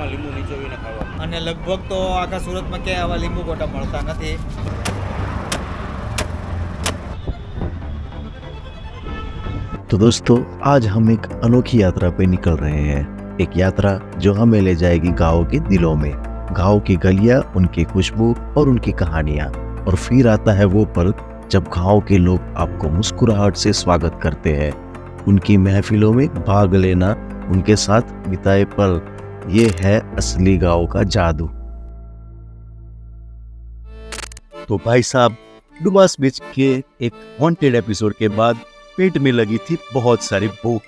વડામાં લીંબુ નીચોવીને ખાવા. અને લગભગ તો આખા સુરતમાં ક્યાંય આવા લીંબુ ગોટા મળતા નથી. तो दोस्तों आज हम एक अनोखी यात्रा पे निकल रहे हैं। एक यात्रा जो हमें ले जाएगी गाँव के दिलों में, गाँव की गलियां, उनकी खुशबू और उनकी कहानियां। और फिर आता है वो पल जब गाँव के लोग आपको मुस्कुराहट से स्वागत करते हैं। उनकी महफिलों में भाग लेना, उनके साथ बिताए पल, ये है असली गाँव का जादू। तो भाई साहब, डुमास बीच के एक हॉन्टेड एपिसोड के बाद पेट में लगी थी बहुत सारी भूख,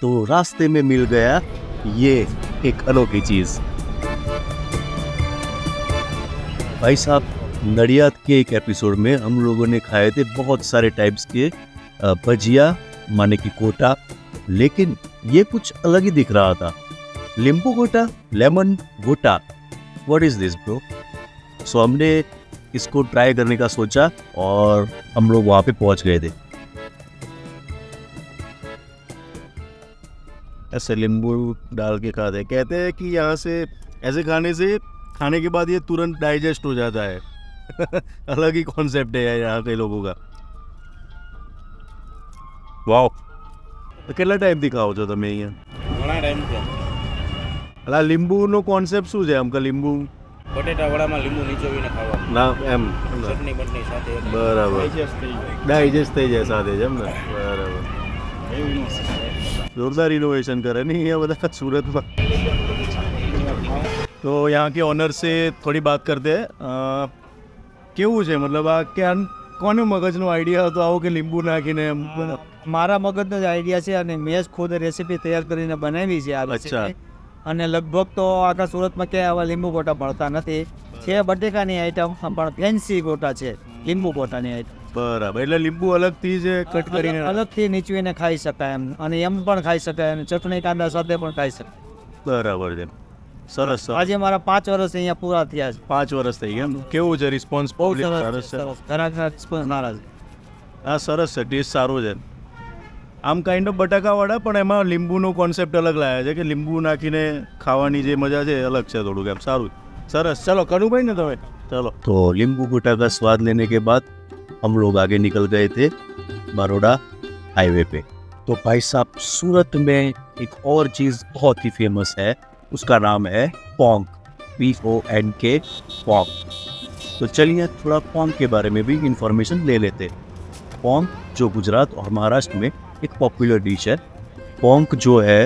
तो रास्ते में मिल गया ये एक अनोखी चीज। भाई साहब, नडियाद के एक एपिसोड में हम लोगों ने खाए थे बहुत सारे टाइप्स के भजिया माने की कोटा, लेकिन ये कुछ अलग ही दिख रहा था। लींबू गोटा, लेमन गोटा, व्हाट इज दिस ब्रो? सो हमने इसको ट्राई करने का सोचा और हम लोग वहाँ पे पहुँच गए थे। ऐसे लींबू डाल के खाते हैं। कहते हैं कि यहाँ से ऐसे खाने के बाद ये तुरंत डाइजेस्ट हो जाता है। अलग ही कॉन्सेप्ट है यहाँ के लोगों का। वाओ, तो કેટલા ટાઈમથી ખાઓ છો તમે અહીંયા? ઘણા ટાઈમથી. અલા લીંબુનો કોન્સેપ્ટ શું છે? આમ કે લીંબુ બટેટા વડામાં લીંબુ નીચોવીને ખાવા. ના એમ ચટણી બટણી સાથે બરાબર ડાયજેસ્ટ થઈ જાય સાથે જ એમ ને? બરાબર, जोरदार इनोवेशन करे नहीं ये બધા सूरत में। तो यहाँ के ऑनर से थोड़ी बात करते हैं। કેવું છે, મતલબ આ કે કોનો મગજનો આઈડિયા હતો આવો કે લીંબુ નાખીને? મારા મગજનો જ આઈડિયા છે અને મેં જ ખુદ રેસીપી તૈયાર કરીને બનાવી છે આ રેસીપી. અને લગભગ તો આખા સુરતમાં ક્યાંય આવા લીંબુ ગોટા મળતા નથી. છે બટેકાની આઈટમ, પણ ફેન્સી ગોટા છે લીંબુ ગોટાની આઈટમ. બરાબર, એટલે લીંબુ અલગથી જ કટ કરીને અલગથી નીચવીને ખાઈ શકાય એમ, અને એમ પણ ખાઈ શકાય અને ચટણી કાંદા સાથે પણ ખાઈ શકાય. બરાબર છે, સરસ. આજે મારા 5 વર્ષ અહીંયા પૂરા થયા છે. 5 વર્ષ થઈ ગયા. કેવું છે રિસ્પોન્સ? બહુ સરસ છે. ઘણા રિસ્પોન્સ સારા છે. હા, સરસ છે, ટેસ્ટ સારો છે. આમ કાઇન્ડ ઓફ બટાકાવાળા, પણ એમાં લીંબુનો કોન્સેપ્ટ અલગ લાવ્યા છે કે લીંબુ નાખીને ખાવાની જે મજા છે અલગ છે થોડુંક એમ. સારું, સરસ. ચલો કનુભાઈ ને તમે चलो। तो लींबू गोटा का स्वाद लेने के बाद हम लोग आगे निकल गए थे बड़ौदा हाईवे पे। तो भाई साहब, सूरत में एक और चीज़ बहुत ही फेमस है, उसका नाम है पोंक, PONK, पोंक। तो चलिए थोड़ा पोंक के बारे में भी इंफॉर्मेशन ले लेते। पोंक जो गुजरात और महाराष्ट्र में एक पॉपुलर डिश है। पोंक जो है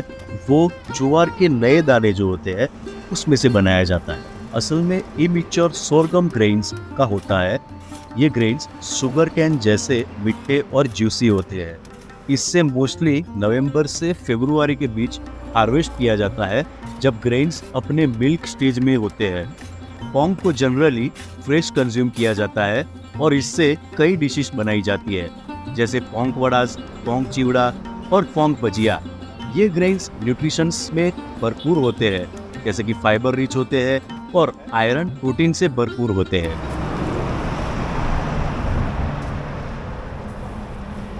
वो ज्वार के नए दाने जो होते हैं उसमें से बनाया जाता है। असल में इमेच्योर सोरगम ग्रेन्स का होता है। ये ग्रेन्स शुगर कैन जैसे मीठे और जूसी होते हैं। इससे मोस्टली नवंबर से फरवरी के बीच हार्वेस्ट किया जाता है, जब ग्रेन्स अपने मिल्क स्टेज में होते हैं। पोंक को जनरली फ्रेश कंज्यूम किया जाता है और इससे कई डिशेस बनाई जाती है, जैसे पोंक वड़ास, पोंक चिवड़ा और पोंक भजिया। ये ग्रेन्स न्यूट्रिशंस में भरपूर होते हैं, जैसे कि फाइबर रिच होते हैं और आयरन प्रोटीन से भरपूर होते हैं।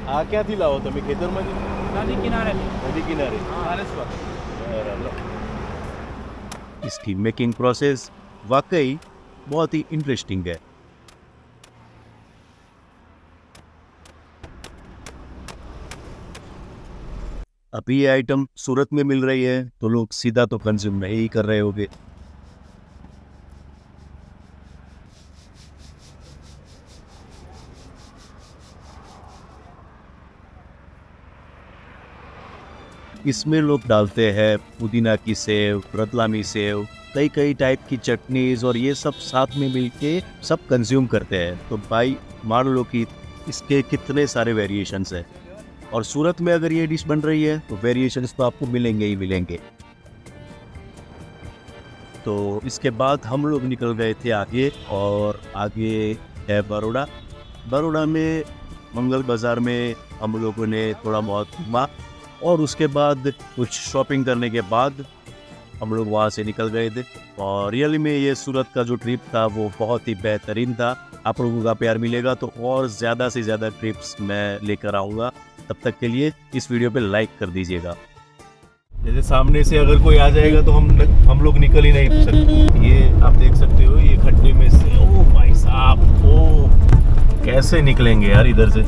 आ क्यांથી લાવો તમે? ખેતરમાંથી? નદી કિનારે. નદી કિનારે. બરાબર. इसकी मेकिंग प्रोसेस वाकई बहुत ही इंटरेस्टिंग है। अभी ये आइटम सूरत में मिल रही है तो लोग सीधा तो कंज्यूम नहीं कर रहे होंगे। इसमें लोग डालते हैं पुदीना की सेव, रतलामी सेव, कई कई टाइप की चटनीज, और ये सब साथ में मिलके सब कंज्यूम करते हैं। तो भाई मान लो कि इसके कितने सारे वेरिएशंस हैं, और सूरत में अगर ये डिश बन रही है तो वेरिएशंस तो आपको मिलेंगे ही मिलेंगे। तो इसके बाद हम लोग निकल गए थे आगे, और आगे है बड़ौदा। बड़ौदा में मंगल बाज़ार में हम लोगों ने थोड़ा बहुत घूमा, और उसके बाद कुछ शॉपिंग करने के बाद हम लोग वहाँ से निकल गए थे। और रियली में ये सूरत का जो ट्रिप था वो बहुत ही बेहतरीन था। आप लोगों का प्यार मिलेगा तो और ज़्यादा से ज़्यादा ट्रिप्स मैं लेकर आऊँगा। तब तक के लिए इस वीडियो पे लाइक कर दीजिएगा। जैसे सामने से अगर कोई आ जाएगा तो हम लोग निकल ही नहीं सकते। ये आप देख सकते हो, ये खड्डे में से ओ भाई साहब, ओ कैसे निकलेंगे यार इधर से।